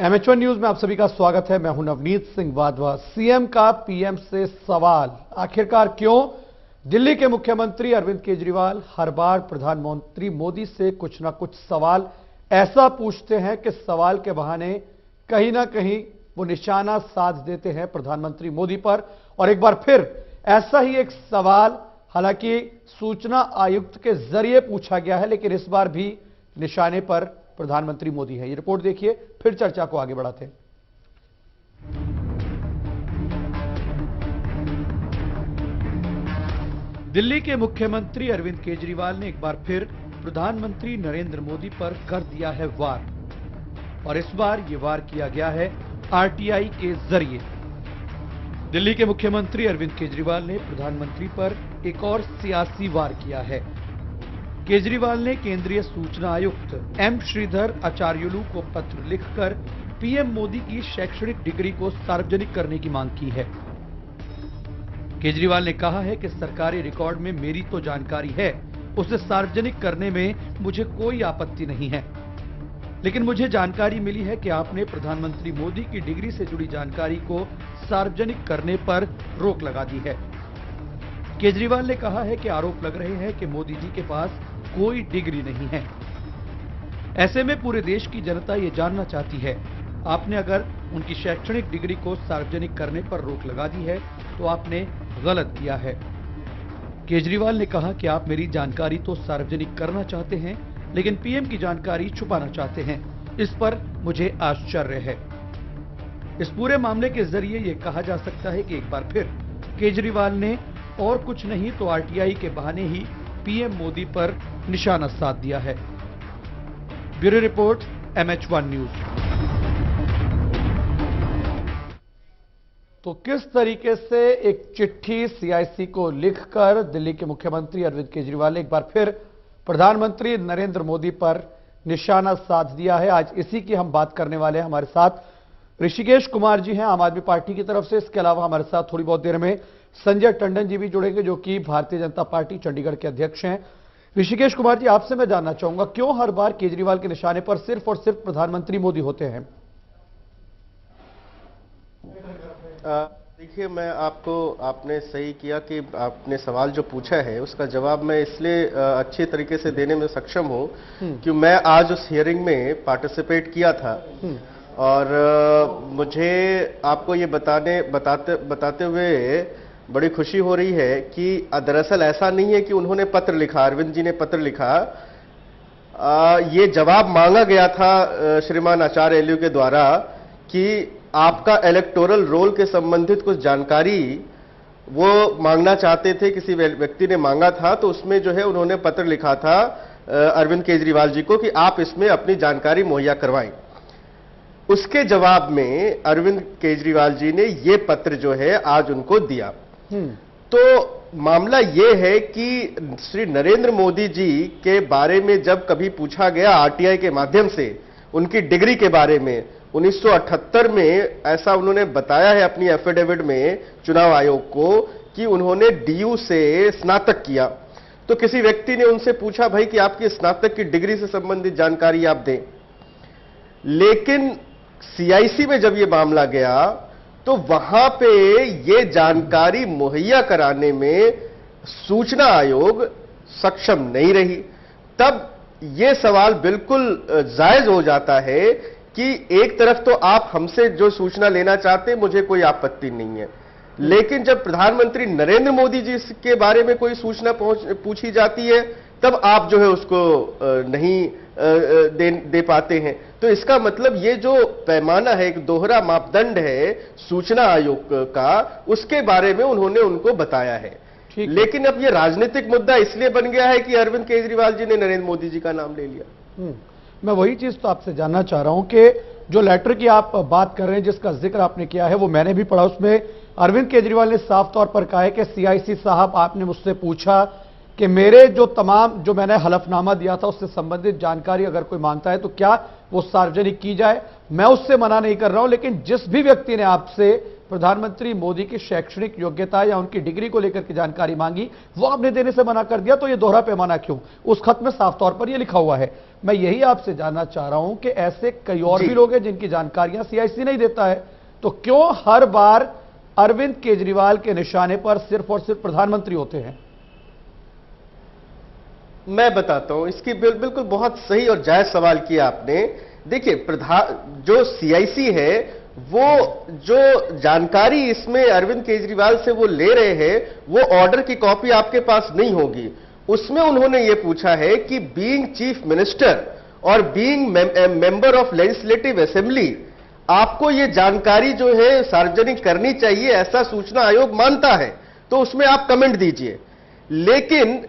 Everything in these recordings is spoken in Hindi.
MH1 न्यूज में आप सभी का स्वागत है। मैं हूं नवनीत सिंह वाधवा। सीएम का पीएम से सवाल, आखिरकार क्यों दिल्ली के मुख्यमंत्री अरविंद केजरीवाल हर बार प्रधानमंत्री मोदी से कुछ ना कुछ सवाल ऐसा पूछते हैं कि सवाल के बहाने कहीं ना कहीं वो निशाना साध देते हैं प्रधानमंत्री मोदी पर। और एक बार फिर ऐसा ही एक सवाल हालांकि सूचना आयुक्त के जरिए पूछा गया है, लेकिन इस बार भी निशाने पर प्रधानमंत्री मोदी है। ये रिपोर्ट देखिए, फिर चर्चा को आगे बढ़ाते हैं। दिल्ली के मुख्यमंत्री अरविंद केजरीवाल ने एक बार फिर प्रधानमंत्री नरेंद्र मोदी पर कर दिया है वार, और इस बार ये वार किया गया है आरटीआई के जरिए। दिल्ली के मुख्यमंत्री अरविंद केजरीवाल ने प्रधानमंत्री पर एक और सियासी वार किया है। केजरीवाल ने केंद्रीय सूचना आयुक्त एम श्रीधर आचार्युलू को पत्र लिखकर पीएम मोदी की शैक्षणिक डिग्री को सार्वजनिक करने की मांग की है। केजरीवाल ने कहा है कि सरकारी रिकॉर्ड में मेरी तो जानकारी है, उसे सार्वजनिक करने में मुझे कोई आपत्ति नहीं है, लेकिन मुझे जानकारी मिली है कि आपने प्रधानमंत्री मोदी की डिग्री से जुड़ी जानकारी को सार्वजनिक करने पर रोक लगा दी है। केजरीवाल ने कहा है कि आरोप लग रहे हैं कि मोदी जी के पास कोई डिग्री नहीं है। ऐसे में पूरे देश की जनता ये जानना चाहती है, आपने अगर उनकी शैक्षणिक डिग्री को सार्वजनिक करने पर रोक लगा दी है तो आपने गलत किया है। केजरीवाल ने कहा कि आप मेरी जानकारी तो सार्वजनिक करना चाहते हैं, लेकिन पीएम की जानकारी छुपाना चाहते हैं। इस पर मुझे आश्चर्य है। इस पूरे मामले के जरिए यह कहा जा सकता है कि एक बार फिर केजरीवाल ने और कुछ नहीं तो आरटीआई के बहाने ही पीएम मोदी पर निशाना साध दिया है। Bureau report, MH1 news. तो किस तरीके से एक चिट्ठी सीआईसी को लिखकर दिल्ली के मुख्यमंत्री अरविंद केजरीवाल ने एक बार फिर प्रधानमंत्री नरेंद्र मोदी पर निशाना साध दिया है, आज इसी की हम बात करने वाले हैं। हमारे साथ ऋषिकेश कुमार जी हैं आम आदमी पार्टी की तरफ से। इसके अलावा हमारे साथ थोड़ी बहुत देर में संजय टंडन जी भी जुड़ेंगे, जो कि भारतीय जनता पार्टी चंडीगढ़ के अध्यक्ष हैं। ऋषिकेश कुमार जी, आपसे मैं जानना चाहूंगा, क्यों हर बार केजरीवाल के निशाने पर सिर्फ और सिर्फ प्रधानमंत्री मोदी होते हैं? देखिए, आपने सही किया कि आपने सवाल जो पूछा है उसका जवाब मैं इसलिए अच्छे तरीके से देने में सक्षम हूं कि मैं आज उस हियरिंग में पार्टिसिपेट किया था। और मुझे आपको ये बताते हुए बड़ी खुशी हो रही है कि दरअसल ऐसा नहीं है कि उन्होंने पत्र लिखा, अरविंद जी ने पत्र लिखा। ये जवाब मांगा गया था श्रीमान आचार्युलू के द्वारा कि आपका इलेक्टोरल रोल के संबंधित कुछ जानकारी वो मांगना चाहते थे, किसी व्यक्ति ने मांगा था, तो उसमें जो है उन्होंने पत्र लिखा था अरविंद केजरीवाल जी को कि आप इसमें अपनी जानकारी मुहैया करवाएं। उसके जवाब में अरविंद केजरीवाल जी ने ये पत्र जो है आज उनको दिया। तो मामला ये है कि श्री नरेंद्र मोदी जी के बारे में जब कभी पूछा गया आरटीआई के माध्यम से उनकी डिग्री के बारे में, 1978 में ऐसा उन्होंने बताया है अपनी एफिडेविट में चुनाव आयोग को कि उन्होंने डीयू से स्नातक किया। तो किसी व्यक्ति ने उनसे पूछा, भाई कि आपकी स्नातक की डिग्री से संबंधित जानकारी आप दें। लेकिन सीआईसी में जब यह मामला गया तो वहां पे ये जानकारी मुहैया कराने में सूचना आयोग सक्षम नहीं रही। तब यह सवाल बिल्कुल जायज हो जाता है कि एक तरफ तो आप हमसे जो सूचना लेना चाहते हैं, मुझे कोई आपत्ति नहीं है, लेकिन जब प्रधानमंत्री नरेंद्र मोदी जी के बारे में कोई सूचना पूछी जाती है तब आप जो है उसको नहीं दे पाते हैं। तो इसका मतलब ये जो पैमाना है, एक दोहरा मापदंड है सूचना आयोग का, उसके बारे में उन्होंने उनको बताया है। लेकिन अब ये राजनीतिक मुद्दा इसलिए बन गया है कि अरविंद केजरीवाल जी ने नरेंद्र मोदी जी का नाम ले लिया। मैं वही चीज तो आपसे जानना चाह रहा हूं कि जो लेटर की आप बात कर रहे हैं, जिसका जिक्र आपने किया है, वो मैंने भी पढ़ा। उसमें अरविंद केजरीवाल ने साफ तौर पर कहा है कि सीआईसी साहब, आपने मुझसे पूछा कि मेरे जो मैंने हलफनामा दिया था उससे संबंधित जानकारी अगर कोई मांगता है तो क्या वो सार्वजनिक की जाए। मैं उससे मना नहीं कर रहा हूं, लेकिन जिस भी व्यक्ति ने आपसे प्रधानमंत्री मोदी की शैक्षणिक योग्यता या उनकी डिग्री को लेकर की जानकारी मांगी, वो आपने देने से मना कर दिया, तो ये दोहरा पैमाना क्यों? उस खत में साफ तौर पर ये लिखा हुआ है। मैं यही आपसे जानना चाह रहा हूं कि ऐसे कई और भी लोग हैं जिनकी जानकारियां सीआईसी नहीं देता है, तो क्यों हर बार अरविंद केजरीवाल के निशाने पर सिर्फ और सिर्फ प्रधानमंत्री होते हैं? मैं बताता हूं, इसकी बिल्कुल बहुत सही और जायज सवाल किया आपने। देखिए, जो सीआईसी है, वो जो जानकारी इसमें अरविंद केजरीवाल से वो ले रहे हैं, वो ऑर्डर की कॉपी आपके पास नहीं होगी। उसमें उन्होंने ये पूछा है कि बीइंग चीफ मिनिस्टर और being member of legislative assembly, आपको ये जानकारी जो है सार्वजनिक करनी चाहिए, ऐसा सूचना आयोग मानता है, तो उसमें आप कमेंट दीजिए। लेकिन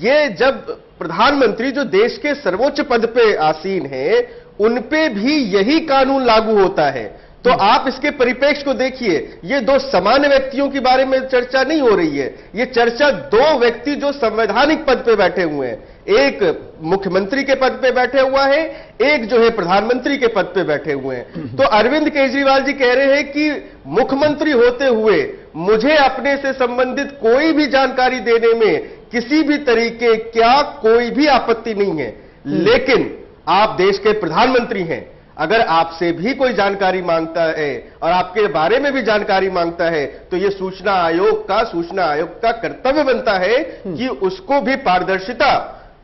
ये जब प्रधानमंत्री जो देश के सर्वोच्च पद पे आसीन है, उन पे भी यही कानून लागू होता है, तो आप इसके परिप्रेक्ष्य को देखिए। ये दो सामान्य व्यक्तियों के बारे में चर्चा नहीं हो रही है, ये चर्चा दो व्यक्ति जो संवैधानिक पद पे बैठे हुए हैं, एक मुख्यमंत्री के पद पे बैठे हुआ है, एक जो है प्रधानमंत्री के पद पे बैठे हुए हैं। तो अरविंद केजरीवाल जी कह रहे हैं कि मुख्यमंत्री होते हुए मुझे अपने से संबंधित कोई भी जानकारी देने में किसी भी तरीके क्या कोई भी आपत्ति नहीं है, लेकिन आप देश के प्रधानमंत्री हैं, अगर आपसे भी कोई जानकारी मांगता है और आपके बारे में भी जानकारी मांगता है, तो यह सूचना आयोग का कर्तव्य बनता है कि उसको भी पारदर्शिता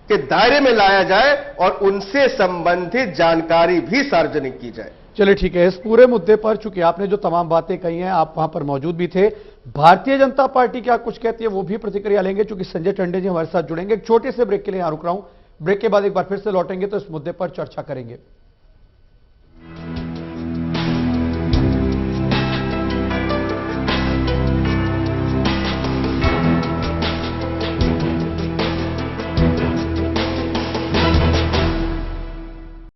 के दायरे में लाया जाए और उनसे संबंधित जानकारी भी सार्वजनिक की जाए। चलिए ठीक है, इस पूरे मुद्दे पर चूंकि आपने जो तमाम बातें कही हैं, आप वहां पर मौजूद भी थे, भारतीय जनता पार्टी क्या कुछ कहती है वो भी प्रतिक्रिया लेंगे, चूंकि संजय टंडन जी हमारे साथ जुड़ेंगे। एक छोटे से ब्रेक के लिए यहां रुक रहा हूं, ब्रेक के बाद एक बार फिर से लौटेंगे तो इस मुद्दे पर चर्चा करेंगे।